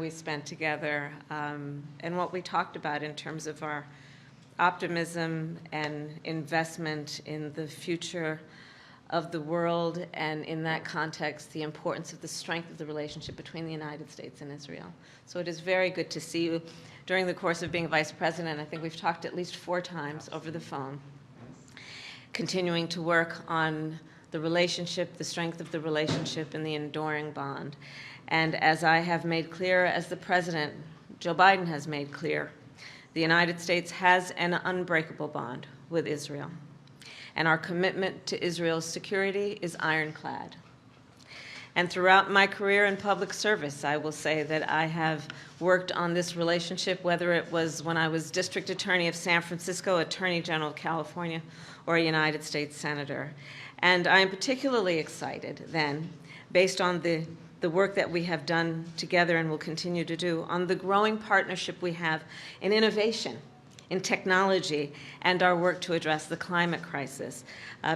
we spent together and what we talked about in terms of our optimism and investment in the future of the world, and in that context, the importance of the strength of the relationship between the United States and Israel. So it is very good to see you. During the course of being vice president, I think we've talked at least 4 times over the phone, continuing to work on the relationship, the strength of the relationship, and the enduring bond. And as I have made clear, as the President, Joe Biden, has made clear, the United States has an unbreakable bond with Israel. And our commitment to Israel's security is ironclad. And throughout my career in public service, I will say that I have worked on this relationship, whether it was when I was District Attorney of San Francisco, Attorney General of California, or a United States Senator. And I am particularly excited then, based on the work that we have done together and will continue to do, on the growing partnership we have in innovation, in technology, and our work to address the climate crisis.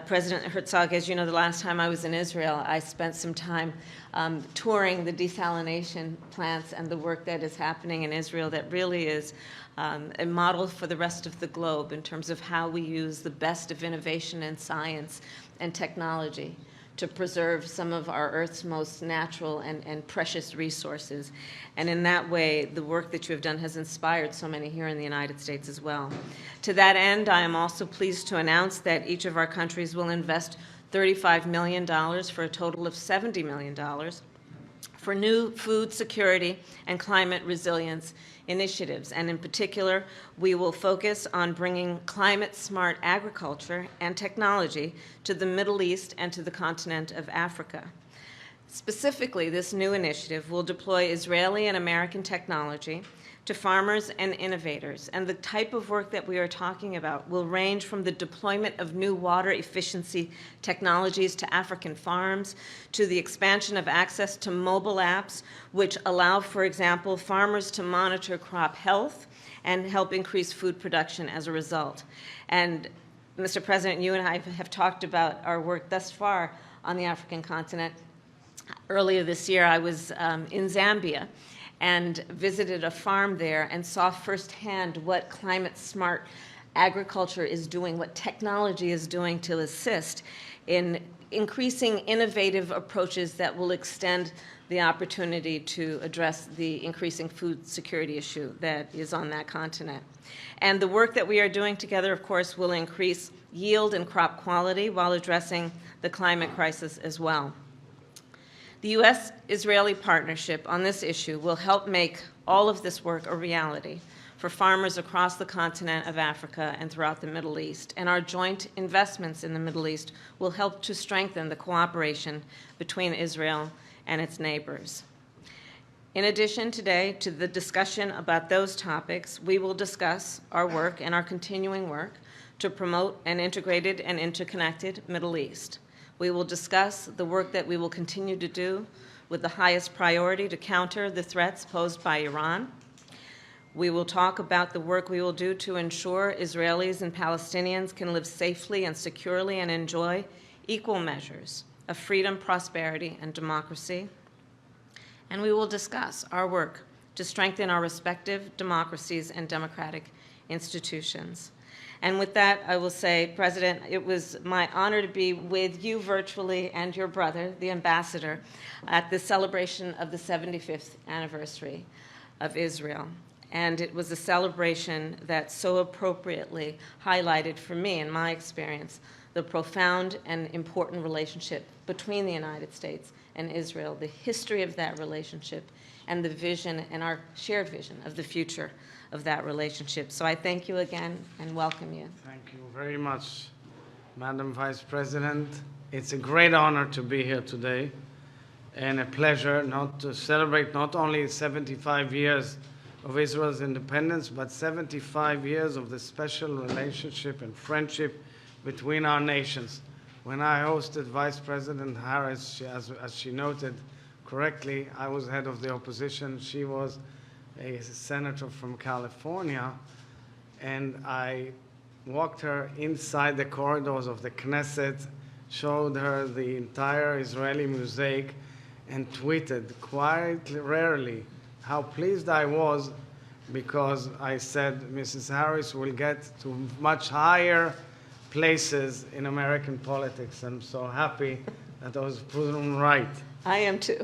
President Herzog, as you know, the last time I was in Israel, I spent some time touring the desalination plants and the work that is happening in Israel that really is a model for the rest of the globe in terms of how we use the best of innovation and science and technology to preserve some of our Earth's most natural and precious resources. And in that way, the work that you have done has inspired so many here in the United States as well. To that end, I am also pleased to announce that each of our countries will invest $35 million for a total of $70 million for new food security and climate resilience initiatives. And in particular, we will focus on bringing climate-smart agriculture and technology to the Middle East and to the continent of Africa. Specifically, this new initiative will deploy Israeli and American technology to farmers and innovators. And the type of work that we are talking about will range from the deployment of new water efficiency technologies to African farms, to the expansion of access to mobile apps, which allow, for example, farmers to monitor crop health and help increase food production as a result. And Mr. President, you and I have talked about our work thus far on the African continent. Earlier this year, I was in Zambia and visited a farm there and saw firsthand what climate-smart agriculture is doing, what technology is doing to assist in increasing innovative approaches that will extend the opportunity to address the increasing food security issue that is on that continent. And the work that we are doing together, of course, will increase yield and crop quality while addressing the climate crisis as well. The U.S.-Israeli partnership on this issue will help make all of this work a reality for farmers across the continent of Africa and throughout the Middle East. And our joint investments in the Middle East will help to strengthen the cooperation between Israel and its neighbors. In addition today to the discussion about those topics, we will discuss our work and our continuing work to promote an integrated and interconnected Middle East. We will discuss the work that we will continue to do with the highest priority to counter the threats posed by Iran. We will talk about the work we will do to ensure Israelis and Palestinians can live safely and securely and enjoy equal measures of freedom, prosperity, and democracy. And we will discuss our work to strengthen our respective democracies and democratic institutions. And with that, I will say, President, it was my honor to be with you virtually and your brother, the ambassador, at the celebration of the 75th anniversary of Israel. And it was a celebration that so appropriately highlighted for me, in my experience, the profound and important relationship between the United States and Israel, the history of that relationship, and the vision and our shared vision of the future of that relationship. So I thank you again and welcome you. Thank you very much, Madam Vice President. It's a great honor to be here today and a pleasure to celebrate not only 75 years of Israel's independence, but 75 years of the special relationship and friendship between our nations. When I hosted Vice President Harris, as she noted correctly, I was head of the opposition. She was a senator from California, and I walked her inside the corridors of the Knesset, showed her the entire Israeli mosaic, and tweeted quite rarely how pleased I was because I said Mrs. Harris will get to much higher places in American politics. I'm so happy that I was proven right. I am too.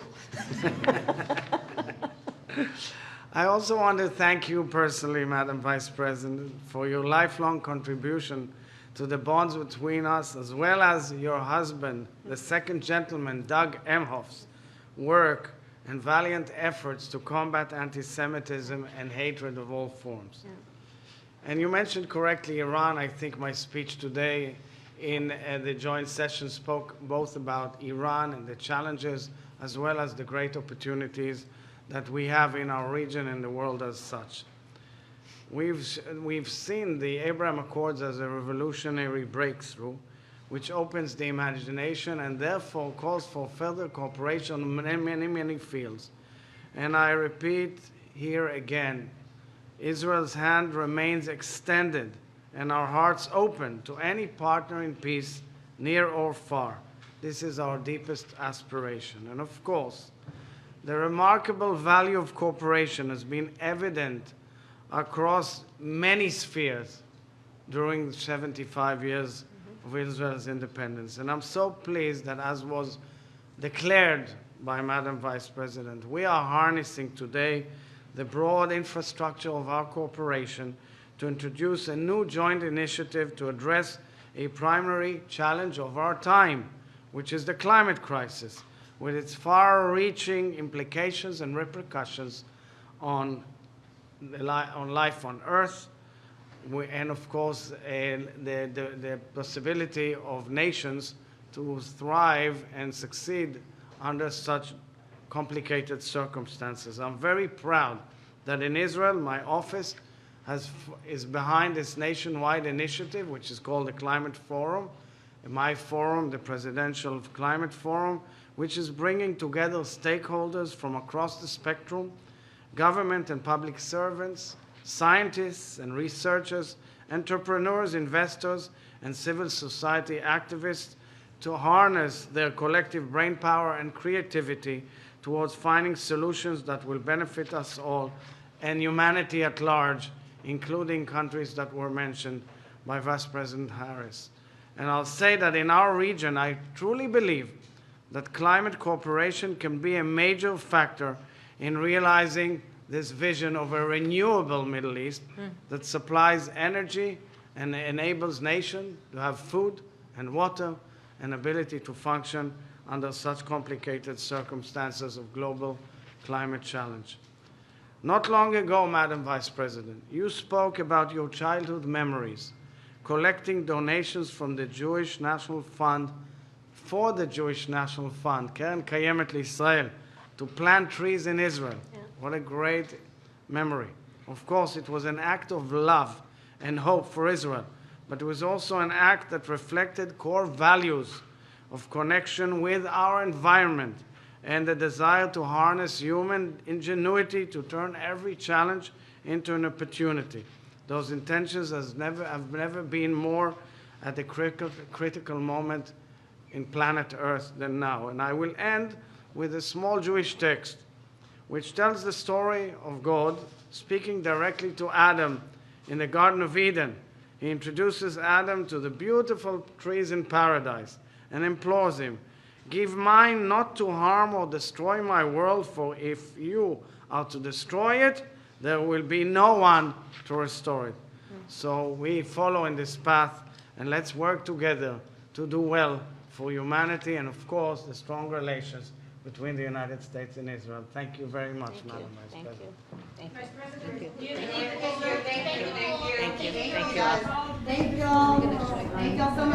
I also want to thank you personally, Madam Vice President, for your lifelong contribution to the bonds between us, as well as your husband, the second gentleman, Doug Emhoff's work and valiant efforts to combat anti-Semitism and hatred of all forms. Yeah. And you mentioned correctly Iran. I think my speech today in the joint session spoke both about Iran and the challenges, as well as the great opportunities that we have in our region and the world as such. We've seen the Abraham Accords as a revolutionary breakthrough, which opens the imagination and therefore calls for further cooperation in many, many fields. And I repeat here again, Israel's hand remains extended and our hearts open to any partner in peace, near or far. This is our deepest aspiration. And of course, the remarkable value of cooperation has been evident across many spheres during the 75 years of Israel's independence. And I'm so pleased that, as was declared by Madam Vice President, we are harnessing today the broad infrastructure of our cooperation to introduce a new joint initiative to address a primary challenge of our time, which is the climate crisis, with its far-reaching implications and repercussions on life on Earth, and of course the possibility of nations to thrive and succeed under such complicated circumstances. I'm very proud that in Israel my office is behind this nationwide initiative, which is called the Climate Forum, my forum, the Presidential Climate Forum, which is bringing together stakeholders from across the spectrum, government and public servants, scientists and researchers, entrepreneurs, investors, and civil society activists to harness their collective brainpower and creativity towards finding solutions that will benefit us all and humanity at large, including countries that were mentioned by Vice President Harris. And I'll say that in our region, I truly believe that climate cooperation can be a major factor in realizing this vision of a renewable Middle East that supplies energy and enables nations to have food and water and ability to function under such complicated circumstances of global climate challenge. Not long ago, Madam Vice President, you spoke about your childhood memories, collecting donations from the Jewish National Fund for the Jewish National Fund, Keren Kayemet L'Israel, to plant trees in Israel. Yeah. What a great memory. Of course, it was an act of love and hope for Israel, but it was also an act that reflected core values of connection with our environment and the desire to harness human ingenuity to turn every challenge into an opportunity. Those intentions have never been more at the critical moment in planet Earth than now. And I will end with a small Jewish text which tells the story of God speaking directly to Adam in the Garden of Eden. He introduces Adam to the beautiful trees in paradise and implores him, "Give mine not to harm or destroy my world, for if you are to destroy it, there will be no one to restore it." So we follow in this path, and let's work together to do well for humanity and, of course, the strong relations between the United States and Israel. Thank you very much, Madam Vice President. Thank you. Vice President, Thank do you. you think Thank you. Thank you. Thank you all so much.